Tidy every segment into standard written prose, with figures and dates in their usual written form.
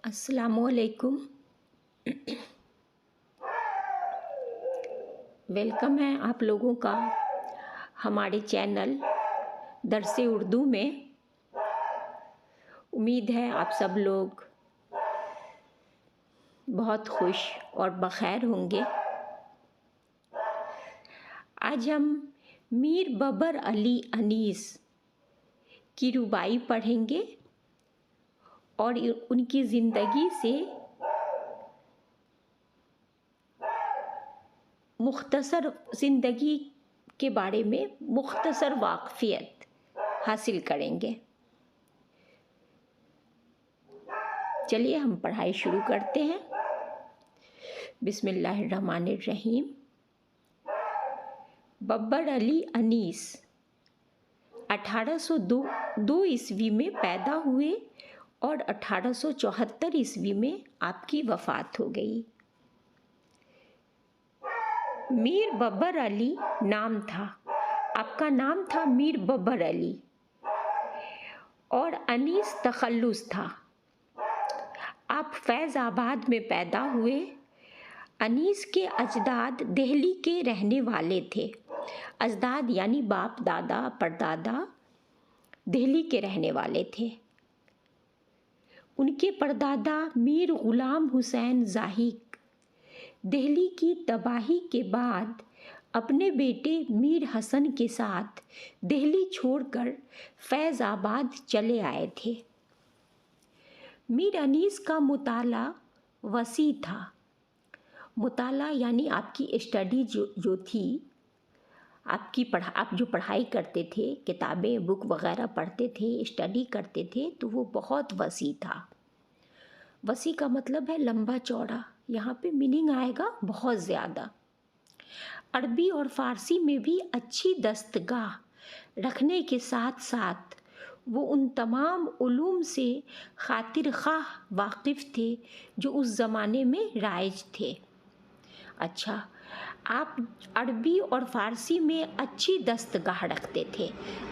अस्सलामुअलैकुम। वेलकम है आप लोगों का हमारे चैनल दर्स उर्दू में। उम्मीद है आप सब लोग बहुत खुश और बखैर होंगे। आज हम मीर बबर अली अनीस की रुबाई पढ़ेंगे और उनकी ज़िंदगी से मुख्तसर ज़िंदगी के बारे में मुख्तसर वाक़फ़ियत हासिल करेंगे। चलिए हम पढ़ाई शुरू करते हैं। बिस्मिल्लाहिर्रहमानिर्रहीम। बब्बर अली अनीस 1802 ईस्वी में पैदा हुए और 1874 ईस्वी में आपकी वफ़ात हो गई। मीर बब्बर अली नाम था, आपका नाम था मीर बब्बर अली, और अनीस तखल्लुस था। आप फैज़ाबाद में पैदा हुए। अनीस के अजदाद दिल्ली के रहने वाले थे। अजदाद यानी बाप दादा परदादा दिल्ली के रहने वाले थे। उनके परदादा मीर ग़ुलाम हुसैन ज़ाहिक दिल्ली की तबाही के बाद अपने बेटे मीर हसन के साथ दिल्ली छोड़कर फैज़ाबाद चले आए थे। मीर अनीस का मुताला वसी था। मुताला यानी आपकी स्टडी जो थी, आप जो पढ़ाई करते थे, किताबें बुक वग़ैरह पढ़ते थे, स्टडी करते थे, तो वो बहुत वसी था। वसी का मतलब है लंबा चौड़ा। यहाँ पे मीनिंग आएगा बहुत ज़्यादा। अरबी और फ़ारसी में भी अच्छी दस्तगाह रखने के साथ साथ वो उन तमाम उलूम से खातिर ख़्वाह वाकिफ़ थे जो उस ज़माने में राइज थे। अच्छा, आप अरबी और फ़ारसी में अच्छी दस्तगाह रखते थे।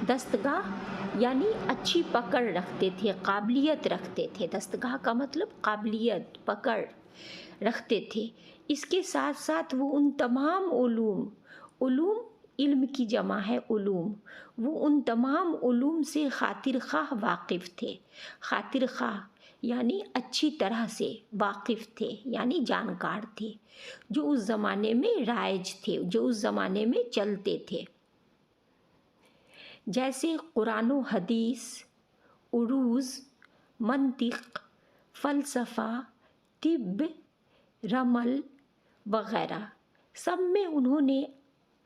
दस्तगाह यानी अच्छी पकड़ रखते थे, काबिलियत रखते थे। दस्तगाह का मतलब काबिलियत, पकड़ रखते थे। इसके साथ साथ वो उन तमाम उलूम इल्म की जमा है उलूम, वो उन तमाम उलूम से खातिर ख़्वाह वाकिफ़ थे। खातिर ख़्वाह यानी अच्छी तरह से वाकिफ़ थे, यानी जानकार थे, जो उस ज़माने में राइज थे, जो उस ज़माने में चलते थे। जैसे कुरान व हदीस, उरूज़, मंतिक़, फ़लसफ़ा, तिब्ब, रमल वग़ैरह, सब में उन्होंने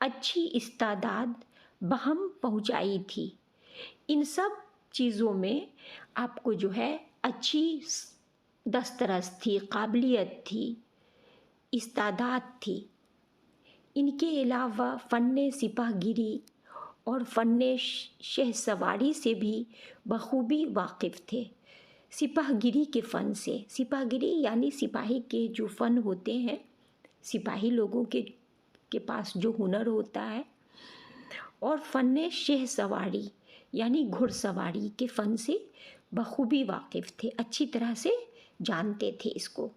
अच्छी इस्तादाद बहम पहुँचाई थी। इन सब चीज़ों में आपको जो है अच्छी दस्तरस थी, काबिलियत थी, इस्तादाद थी। इनके अलावा फ़न्ने सिपाहगिरी और फ़न्ने शहसवारी से भी बखूबी वाकिफ़ थे। सिपाहगिरी के फ़न से, सिपाहगिरी यानी सिपाही के जो फ़न होते हैं, सिपाही लोगों के पास जो हुनर होता है, और फ़न्ने शहसवारी यानी घुड़सवारी के फ़न से बखूबी वाकिफ़ थे, अच्छी तरह से जानते थे इसको।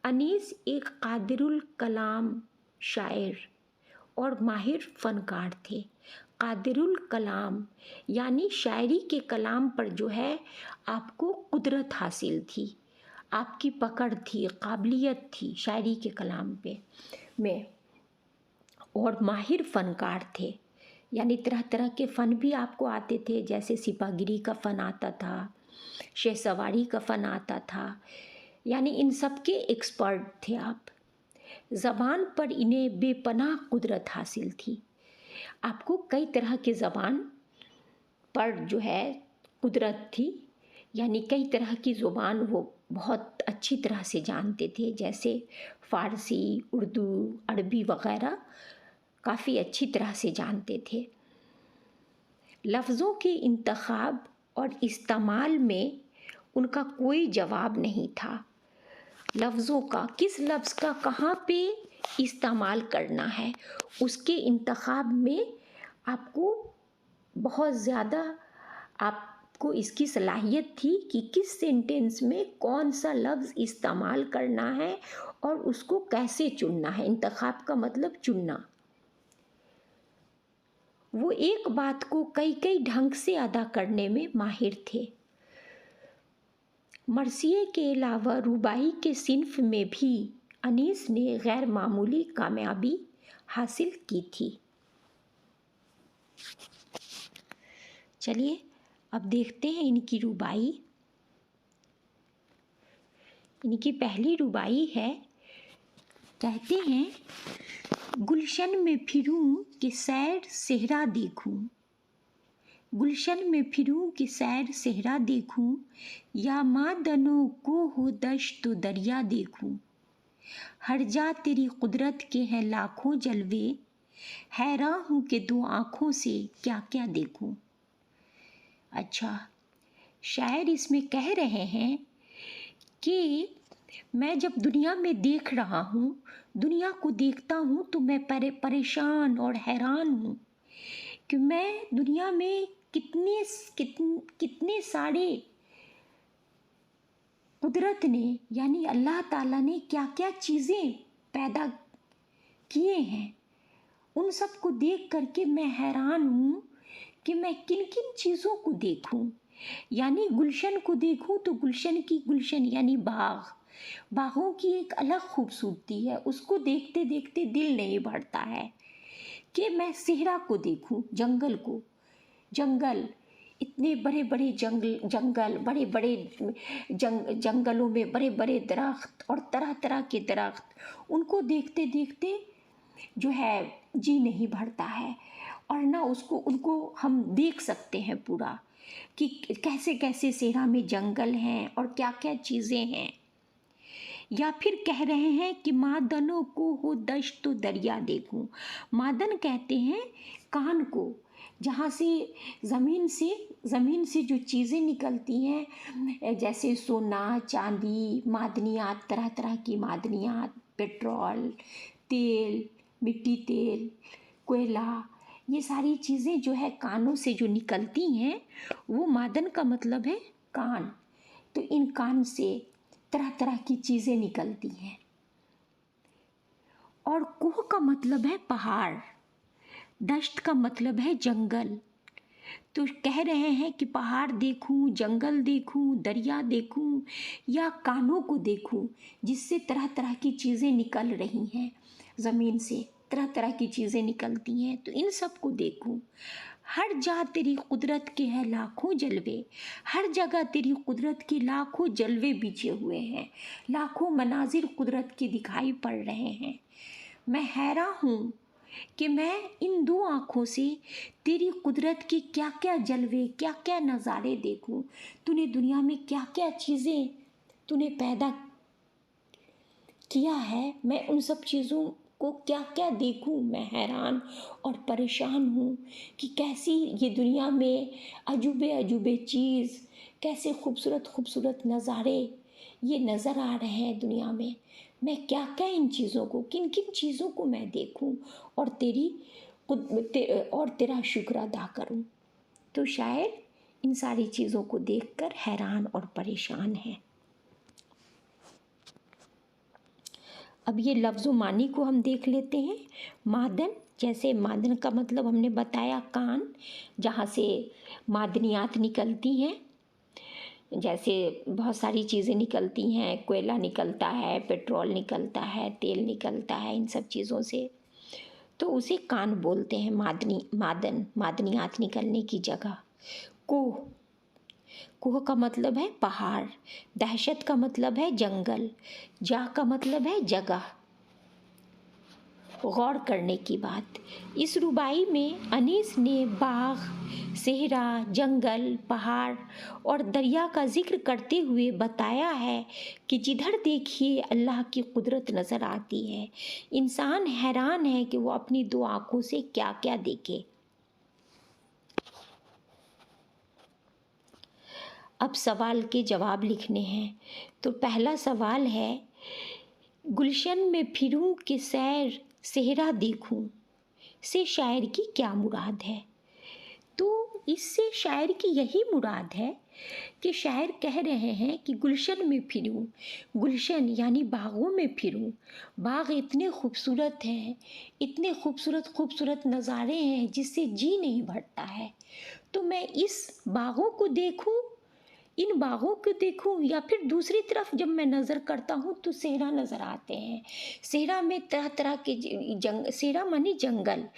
अनीस एक कादिरुल कलाम शायर और माहिर फ़नकार थे। कादिरुल कलाम यानी शायरी के कलाम पर जो है आपको कुदरत हासिल थी, आपकी पकड़ थी, काबिलियत थी शायरी के कलाम में, और माहिर फ़नकार थे। यानी तरह तरह के फ़न भी आपको आते थे, जैसे सिपाहगिरी का फ़न आता था, शहसवारी का फ़न आता था, यानी इन सब के एक्सपर्ट थे आप। ज़बान पर इन्हें बेपनाह कुदरत हासिल थी। आपको कई तरह के ज़बान पर जो है कुदरत थी, यानी कई तरह की ज़ुबान वो बहुत अच्छी तरह से जानते थे, जैसे फ़ारसी, उर्दू, अरबी वग़ैरह काफ़ी अच्छी तरह से जानते थे। लफ्ज़ों के इंतखाब और इस्तेमाल में उनका कोई जवाब नहीं था। लफ्ज़ों का, किस लफ्ज़ का कहाँ पे इस्तेमाल करना है, उसके इंतखाब में आपको बहुत ज़्यादा आप को इसकी सलाहियत थी कि किस सेंटेंस में कौन सा लफ्ज़ इस्तेमाल करना है और उसको कैसे चुनना है। इंतखाब का मतलब चुनना। वो एक बात को कई कई ढंग से अदा करने में माहिर थे। मर्सिये के अलावा रुबाई के सिन्फ में भी अनीस ने गैर मामूली कामयाबी हासिल की थी। चलिए अब देखते हैं इनकी रुबाई। इनकी पहली रुबाई है, कहते हैं, गुलशन में फिरूं कि सैर सेहरा देखूं, गुलशन में फिरूं कि सैर सेहरा देखूं, या मादनों को हो दश्त तो दरिया देखूं, हर जा तेरी कुदरत के हैं लाखों जलवे, हैरान हूँ कि दो आँखों से क्या क्या देखूं। अच्छा, शायर इसमें कह रहे हैं कि मैं जब दुनिया में देख रहा हूँ, दुनिया को देखता हूँ तो मैं परेशान और हैरान हूँ कि मैं दुनिया में कितने सारे कुदरत ने यानी अल्लाह ताला ने क्या क्या चीज़ें पैदा किए हैं, उन सब को देख करके मैं हैरान हूँ कि मैं किन किन चीज़ों को देखूं। यानी गुलशन को देखूं तो गुलशन की, गुलशन यानी बाग, बागों की एक अलग खूबसूरती है, उसको देखते देखते दिल नहीं भरता है। कि मैं सेहरा को देखूं, जंगल को, जंगल, इतने बड़े बड़े जंगल, बड़े बड़े जंगलों में बड़े बड़े दरख्त और तरह तरह के दरख्त, उनको देखते देखते जो है जी नहीं भरता है। और ना उनको हम देख सकते हैं पूरा कि कैसे कैसे सेहरा में जंगल हैं और क्या क्या चीज़ें हैं। या फिर कह रहे हैं कि मादनों को हो दश्त तो दरिया देखूं। मादन कहते हैं कान को, जहाँ से ज़मीन से जो चीज़ें निकलती हैं, जैसे सोना, चांदी, मादनियात, तरह तरह की मादनियात, पेट्रोल, तेल, मिट्टी तेल, कोयला, ये सारी चीज़ें जो है कानों से जो निकलती हैं, वो मादन का मतलब है कान। तो इन कान से तरह तरह की चीज़ें निकलती हैं। और कोह का मतलब है पहाड़, दश्त का मतलब है जंगल। तो कह रहे हैं कि पहाड़ देखूं, जंगल देखूं, दरिया देखूं, या कानों को देखूं जिससे तरह तरह की चीज़ें निकल रही हैं, ज़मीन से तरह तरह की चीज़ें निकलती हैं, तो इन सब को देखूं। हर जा तेरी कुदरत के हैं लाखों जलवे, हर जगह तेरी कुदरत के लाखों जलवे बिछे हुए हैं, लाखों मनाजिर कुदरत के दिखाई पड़ रहे हैं। मैं हैरान हूँ कि मैं इन दो आँखों से तेरी कुदरत के क्या क्या जलवे, क्या क्या नज़ारे देखूं। तूने दुनिया में क्या क्या चीज़ें तूने पैदा किया है, मैं उन सब चीज़ों को क्या क्या देखूं। मैं हैरान और परेशान हूँ कि कैसी ये दुनिया में अजूबे अजूबे चीज़, कैसे खूबसूरत खूबसूरत नज़ारे ये नज़र आ रहे हैं दुनिया में। मैं क्या क्या इन चीज़ों को, किन किन चीज़ों को मैं देखूं और तेरा शुक्र अदा करूं। तो शायर इन सारी चीज़ों को देखकर हैरान और परेशान है। अब ये लफ्ज़ मानी को हम देख लेते हैं। मादन, जैसे मादन का मतलब हमने बताया कान, जहाँ से मादनियात निकलती हैं, जैसे बहुत सारी चीज़ें निकलती हैं, कोयला निकलता है, पेट्रोल निकलता है, तेल निकलता है, इन सब चीज़ों से, तो उसे कान बोलते हैं। मादनियात निकलने की जगह। कोह, कोह का मतलब है पहाड़, दहशत का मतलब है जंगल, जा का मतलब है जगह। गौर करने की बात, इस रुबाई में अनीस ने बाग, सेहरा, जंगल, पहाड़ और दरिया का जिक्र करते हुए बताया है कि जिधर देखिए अल्लाह की कुदरत नज़र आती है। इंसान हैरान है कि वो अपनी दो आँखों से क्या क्या देखे। अब सवाल के जवाब लिखने हैं। तो पहला सवाल है, गुलशन में फिरूं कि सैर सेहरा देखूं से शायर की क्या मुराद है। तो इससे शायर की यही मुराद है कि शायर कह रहे हैं कि गुलशन में फिरूं, गुलशन यानी बागों में फिरूं। बाग इतने खूबसूरत हैं, इतने खूबसूरत खूबसूरत नज़ारे हैं जिससे जी नहीं भरता है। तो मैं इस बागों को देखूं, इन बागों को देखूं, या फिर दूसरी तरफ जब मैं नज़र करता हूँ तो सेहरा नज़र आते हैं। सेहरा में तरह तरह के सेहरा मानी जंगल,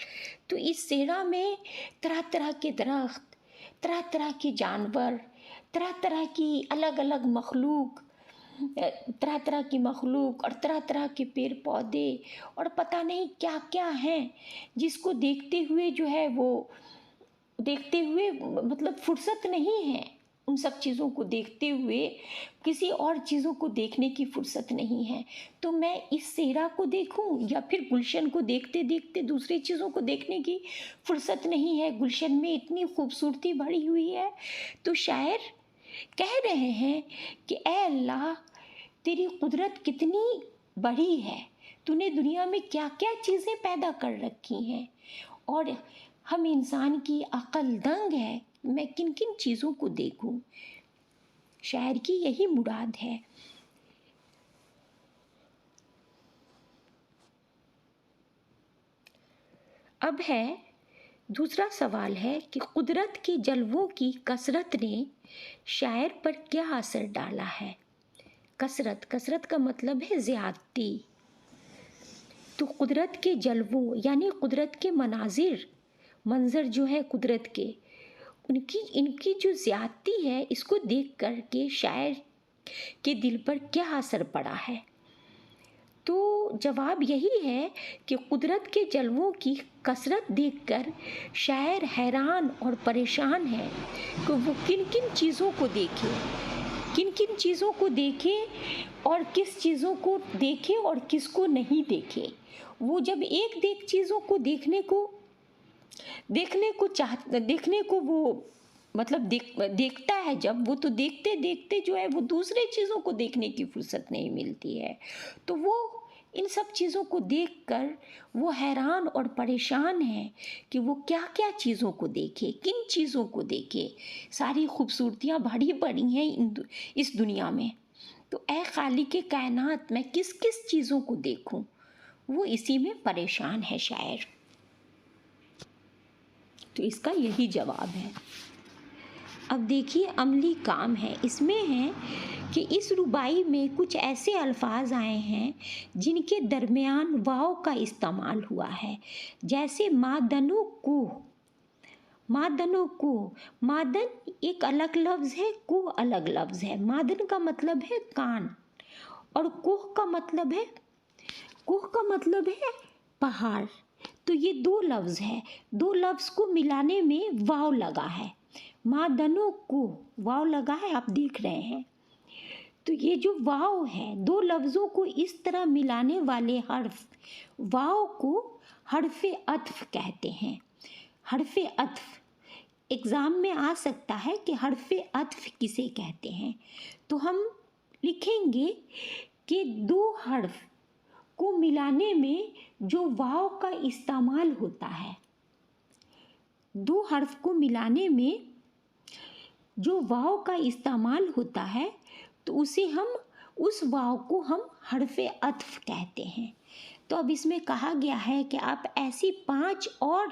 तो इस सेहरा में तरह तरह के दरख्त, तरह तरह के जानवर, तरह तरह की अलग अलग मखलूक, तरह तरह की मखलूक और तरह तरह के पेड़ पौधे और पता नहीं क्या क्या हैं, जिसको देखते हुए जो है वो देखते हुए मतलब फुर्सत नहीं है। उन सब चीज़ों को देखते हुए किसी और चीज़ों को देखने की फुर्सत नहीं है। तो मैं इस सेहरा को देखूं या फिर गुलशन को देखते देखते दूसरी चीज़ों को देखने की फुर्सत नहीं है। गुलशन में इतनी खूबसूरती भरी हुई है। तो शायर कह रहे हैं कि ऐ अल्लाह, तेरी कुदरत कितनी बड़ी है, तूने दुनिया में क्या क्या चीज़ें पैदा कर रखी हैं और हम इंसान की अक्ल दंग है, मैं किन किन चीज़ों को देखूं। शायर की यही मुराद है। अब है दूसरा सवाल है कि कुदरत के जलवों की कसरत ने शायर पर क्या असर डाला है। कसरत, कसरत का मतलब है ज़्यादती। तो कुदरत के जलवों यानी कुदरत के मंजर जो है कुदरत के, इनकी जो ज़्यादती है, इसको देख कर के शायर के दिल पर क्या असर पड़ा है। तो जवाब यही है कि कुदरत के जलवों की कसरत देखकर शायर हैरान और परेशान है कि वो किन किन चीज़ों को देखे, किन किन चीज़ों को देखे और किस चीज़ों को देखे और किसको नहीं देखे। वो जब एक चीज़ों को देखने को वो मतलब देखता है, जब वो तो देखते देखते जो है वो दूसरे चीज़ों को देखने की फुर्सत नहीं मिलती है। तो वो इन सब चीज़ों को देखकर वो हैरान और परेशान है कि वो क्या क्या चीज़ों को देखे, किन चीज़ों को देखे। सारी खूबसूरतियाँ भरी पड़ी हैं इस दुनिया में, तो ऐ खालिक़े कायनात, मैं किस किस चीज़ों को देखूं। वो इसी में परेशान है शायर। तो इसका यही जवाब है। अब देखिए अमली काम है, इसमें है कि इस रुबाई में कुछ ऐसे अल्फाज आए हैं जिनके दरमियान वाव का इस्तेमाल हुआ है, जैसे मादनो कुह। मादनो कुह, मादन एक अलग लफ्ज़ है, कुह अलग लफ्ज़ है। मादन का मतलब है कान और कुह का मतलब है पहाड़। तो ये दो लफ्ज़ है, दो लफ्ज़ को मिलाने में वाव लगा है। मादनो कुह वाव लगा है, आप देख रहे हैं। तो ये जो वाव है, दो लफ्ज़ों को इस तरह मिलाने वाले हर्फ वाव को हर्फ़े अत्फ़ कहते हैं। हर्फ़े अत्फ़ एग्ज़ाम में आ सकता है कि हर्फ़े अत्फ़ किसे कहते हैं। तो हम लिखेंगे कि दो हर्फ को मिलाने में जो वाव का इस्तेमाल होता है, दो हर्फ को मिलाने में जो वाव का इस्तेमाल होता है, तो उस वाव को हम हर्फ़े अत्फ़ कहते हैं। तो अब इसमें कहा गया है कि आप ऐसी 5 और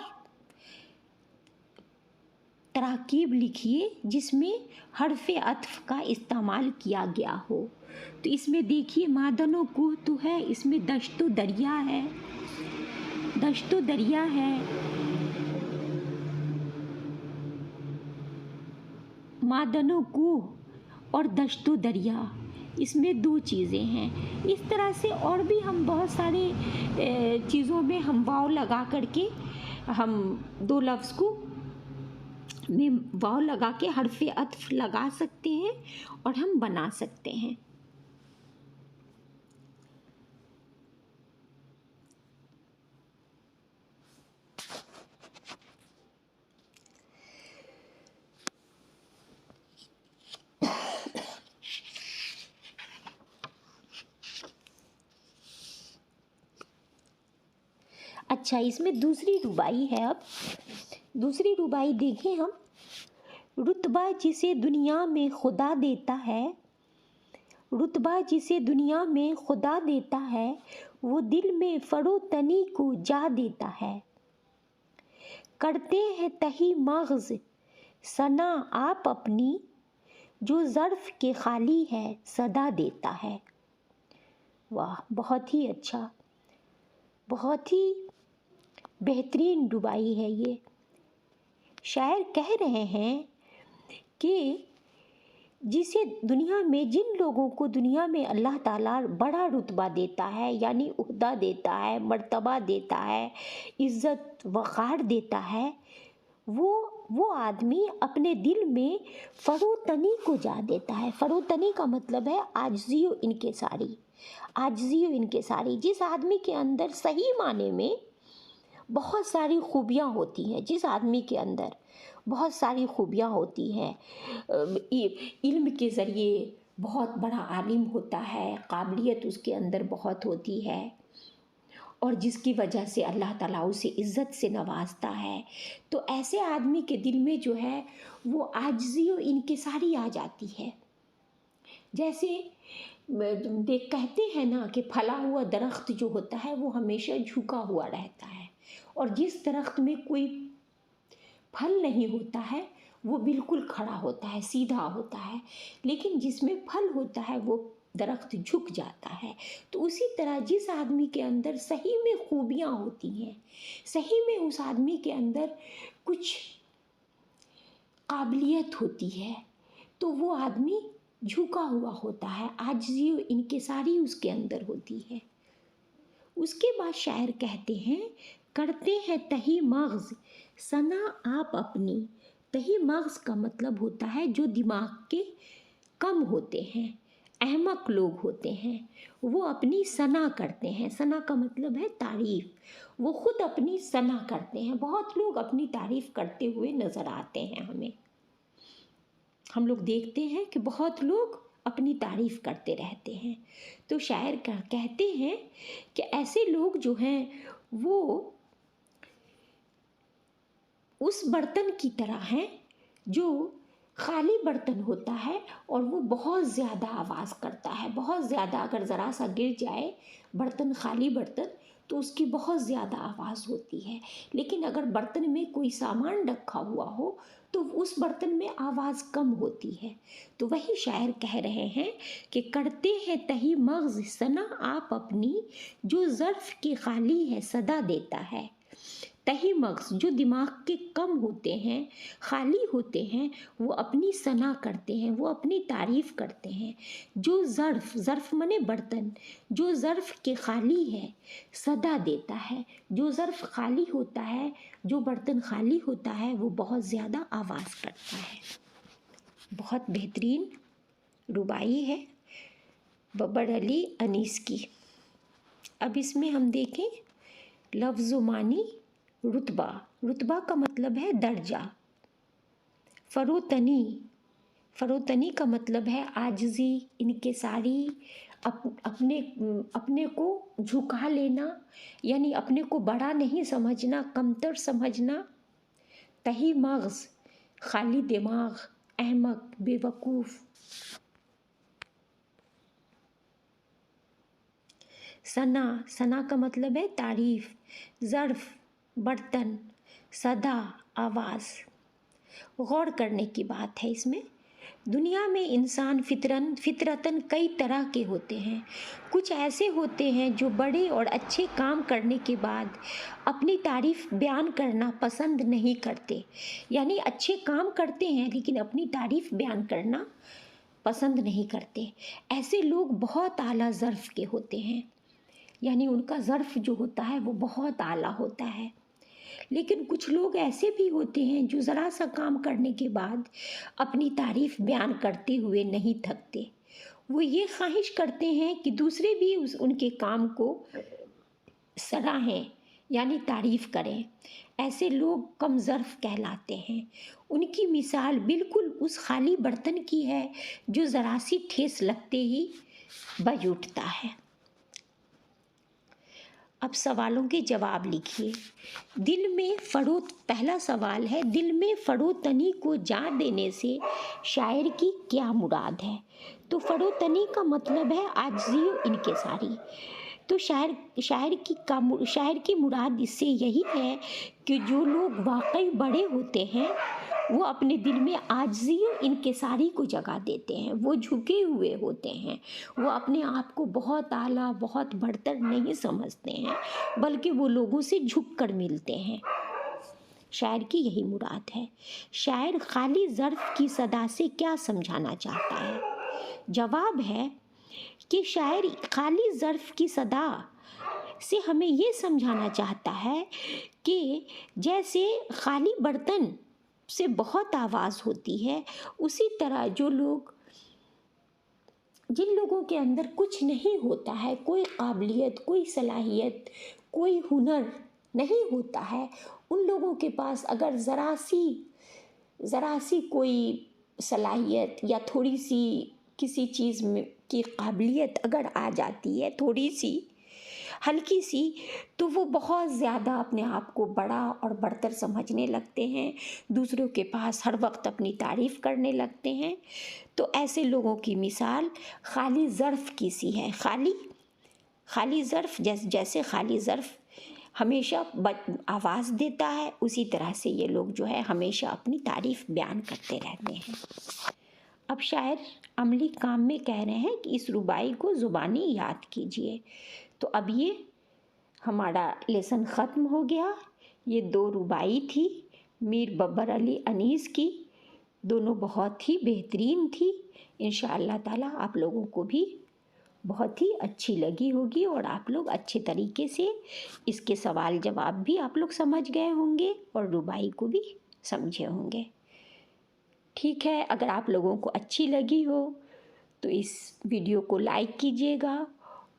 तराकीब लिखिए जिसमें हर्फ़े अत्फ़ का इस्तेमाल किया गया हो। तो इसमें देखिए मादनो कुह तो है, इसमें दश्तो दरिया है, दश्तो दरिया है, मादनो कुह और दश्तो दरिया, इसमें दो चीज़ें हैं। इस तरह से और भी हम बहुत सारे चीज़ों में हम वाव लगा करके हम दो लफ्ज़ को में वाव लगा के हर्फ़े अत्फ़ लगा सकते हैं और हम बना सकते हैं। अच्छा, इसमें दूसरी रुबाई है। अब दूसरी रुबाई देखें हम رتبہ جسے دنیا میں خدا دیتا ہے، رتبہ جسے دنیا میں خدا دیتا ہے، وہ دل میں فروتنی کو جا دیتا ہے۔ کرتے ہیں تہی مغز ثنا آپ اپنی، جو ظرف کے خالی ہے صدا دیتا ہے۔ واہ، بہت ہی اچھا، بہت ہی بہترین ربائی ہے یہ۔ شاعر کہہ رہے ہیں کہ جسے دنیا میں، جن لوگوں کو دنیا میں اللہ تعالیٰ بڑا رتبہ دیتا ہے، یعنی عہدہ دیتا ہے، مرتبہ دیتا ہے، عزت وقار دیتا ہے، وہ آدمی اپنے دل میں فروتنی کو جا دیتا ہے۔ فروتنی کا مطلب ہے عاجزی و انکساری، عاجزی و انکساری۔ جس آدمی کے اندر صحیح معنی میں بہت ساری خوبیاں ہوتی ہیں، جس آدمی کے اندر بہت ساری خوبیاں ہوتی ہیں، علم کے ذریعے بہت بڑا عالم ہوتا ہے، قابلیت اس کے اندر بہت ہوتی ہے، اور جس کی وجہ سے اللہ تعالیٰ اسے عزت سے نوازتا ہے، تو ایسے آدمی کے دل میں جو ہے وہ عاجزی و انکساری آ جاتی ہے۔ جیسے کہتے ہیں نا کہ پھلا ہوا درخت جو ہوتا ہے وہ ہمیشہ جھکا ہوا رہتا ہے، اور جس درخت میں کوئی پھل نہیں ہوتا ہے وہ بالکل کھڑا ہوتا ہے، سیدھا ہوتا ہے، لیکن جس میں پھل ہوتا ہے وہ درخت جھک جاتا ہے۔ تو اسی طرح جس آدمی کے اندر صحیح میں خوبیاں ہوتی ہیں، صحیح میں اس آدمی کے اندر کچھ قابلیت ہوتی ہے، تو وہ آدمی جھکا ہوا ہوتا ہے، عاجزی و انکساری اس کے اندر ہوتی ہے۔ اس کے بعد شاعر کہتے ہیں کرتے ہیں تہی مغز ثنا آپ اپنی۔ تہی مغز کا مطلب ہوتا ہے جو دماغ کے کم ہوتے ہیں، احمق لوگ ہوتے ہیں، وہ اپنی ثنا کرتے ہیں۔ ثنا کا مطلب ہے تعریف، وہ خود اپنی ثنا کرتے ہیں۔ بہت لوگ اپنی تعریف کرتے ہوئے نظر آتے ہیں، ہم لوگ دیکھتے ہیں کہ بہت لوگ اپنی تعریف کرتے رہتے ہیں۔ تو شاعر کہتے ہیں کہ ایسے لوگ جو ہیں وہ اس برتن کی طرح ہیں جو خالی برتن ہوتا ہے اور وہ بہت زیادہ آواز کرتا ہے، بہت زیادہ، اگر ذرا سا گر جائے برتن، خالی برتن، تو اس کی بہت زیادہ آواز ہوتی ہے، لیکن اگر برتن میں کوئی سامان رکھا ہوا ہو تو اس برتن میں آواز کم ہوتی ہے۔ تو وہی شاعر کہہ رہے ہیں کہ کرتے ہیں تہی مغز ثنا آپ اپنی، جو ظرف کے خالی ہے صدا دیتا ہے۔ تہی مغز جو دماغ کے کم ہوتے ہیں، خالی ہوتے ہیں، وہ اپنی ثنا کرتے ہیں، وہ اپنی تعریف کرتے ہیں۔ جو ظرف، ظرف منے برتن، جو ظرف کے خالی ہے صدا دیتا ہے۔ جو ظرف خالی ہوتا ہے، جو برتن خالی ہوتا ہے، وہ بہت زیادہ آواز کرتا ہے۔ بہت بہترین ربائی ہے ببر علی انیس کی۔ اب اس میں ہم دیکھیں لفظ و معنی۔ رتبہ، رتبہ کا مطلب ہے درجہ۔ فروتنی، فروتنی کا مطلب ہے عاجزی، انکساری، اپنے کو جھکا لینا، یعنی اپنے کو بڑا نہیں سمجھنا، کمتر سمجھنا۔ تہی مغز خالی دماغ، احمق، بے وقوف۔ ثنا، ثنا کا مطلب ہے تعریف۔ ظرف برتن، صدا آواز۔ غور کرنے کی بات ہے اس میں۔ دنیا میں انسان فطرتاً کئی طرح کے ہوتے ہیں۔ کچھ ایسے ہوتے ہیں جو بڑے اور اچھے کام کرنے کے بعد اپنی تعریف بیان کرنا پسند نہیں کرتے، یعنی اچھے کام کرتے ہیں لیکن اپنی تعریف بیان کرنا پسند نہیں کرتے۔ ایسے لوگ بہت اعلیٰ ظرف کے ہوتے ہیں، یعنی ان کا ظرف جو ہوتا ہے وہ بہت اعلیٰ ہوتا ہے۔ لیکن کچھ لوگ ایسے بھی ہوتے ہیں جو ذرا سا کام کرنے کے بعد اپنی تعریف بیان کرتے ہوئے نہیں تھکتے۔ وہ یہ خواہش کرتے ہیں کہ دوسرے بھی ان کے کام کو سراہیں، یعنی تعریف کریں۔ ایسے لوگ کم ظرف کہلاتے ہیں۔ ان کی مثال بالکل اس خالی برتن کی ہے جو ذرا سی ٹھیس لگتے ہی بج اٹھتا ہے۔ اب سوالوں کے جواب لکھیے۔ دل میں پہلا سوال ہے، دل میں فروتنی کو جان دینے سے شاعر کی کیا مراد ہے؟ تو فروتنی کا مطلب ہے عاجزی و انکساری۔ تو شاعر کی مراد اس سے یہی ہے کہ جو لوگ واقعی بڑے ہوتے ہیں وہ اپنے دل میں عاجزی و انکساری کو جگہ دیتے ہیں، وہ جھکے ہوئے ہوتے ہیں، وہ اپنے آپ کو بہت اعلیٰ بہت بڑھتر نہیں سمجھتے ہیں، بلکہ وہ لوگوں سے جھک کر ملتے ہیں۔ شاعر کی یہی مراد ہے۔ شاعر خالی ظرف کی صدا سے کیا سمجھانا چاہتا ہے؟ جواب ہے کہ شاعر خالی ظرف کی صدا سے ہمیں یہ سمجھانا چاہتا ہے کہ جیسے خالی برتن سے بہت آواز ہوتی ہے، اسی طرح جن لوگوں کے اندر کچھ نہیں ہوتا ہے، کوئی قابلیت، کوئی صلاحیت، کوئی ہنر نہیں ہوتا ہے، ان لوگوں کے پاس اگر ذرا سی کوئی صلاحیت یا تھوڑی سی کسی چیز میں کی قابلیت اگر آ جاتی ہے، تھوڑی سی ہلکی سی، تو وہ بہت زیادہ اپنے آپ کو بڑا اور برتر سمجھنے لگتے ہیں، دوسروں کے پاس ہر وقت اپنی تعریف کرنے لگتے ہیں۔ تو ایسے لوگوں کی مثال خالی ظرف کی سی ہے۔ خالی ظرف جیسے خالی ظرف ہمیشہ آواز دیتا ہے، اسی طرح سے یہ لوگ جو ہے ہمیشہ اپنی تعریف بیان کرتے رہتے ہیں۔ اب شاعر عملی کام میں کہہ رہے ہیں کہ اس رباعی کو زبانی یاد کیجیے۔ تو اب یہ ہمارا لیسن ختم ہو گیا۔ یہ 2 رباعی تھی میر ببر علی انیس کی، دونوں بہت ہی بہترین تھی۔ انشاءاللہ تعالیٰ آپ لوگوں کو بھی بہت ہی اچھی لگی ہوگی اور آپ لوگ اچھے طریقے سے اس کے سوال جواب بھی آپ لوگ سمجھ گئے ہوں گے اور رباعی کو بھی سمجھے ہوں گے۔ ٹھیک ہے، اگر آپ لوگوں کو اچھی لگی ہو تو اس ویڈیو کو لائک کیجیے گا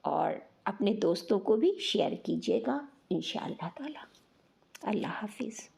اور اپنے دوستوں کو بھی شیئر کیجیے گا انشاءاللہ تعالیٰ۔ اللہ حافظ۔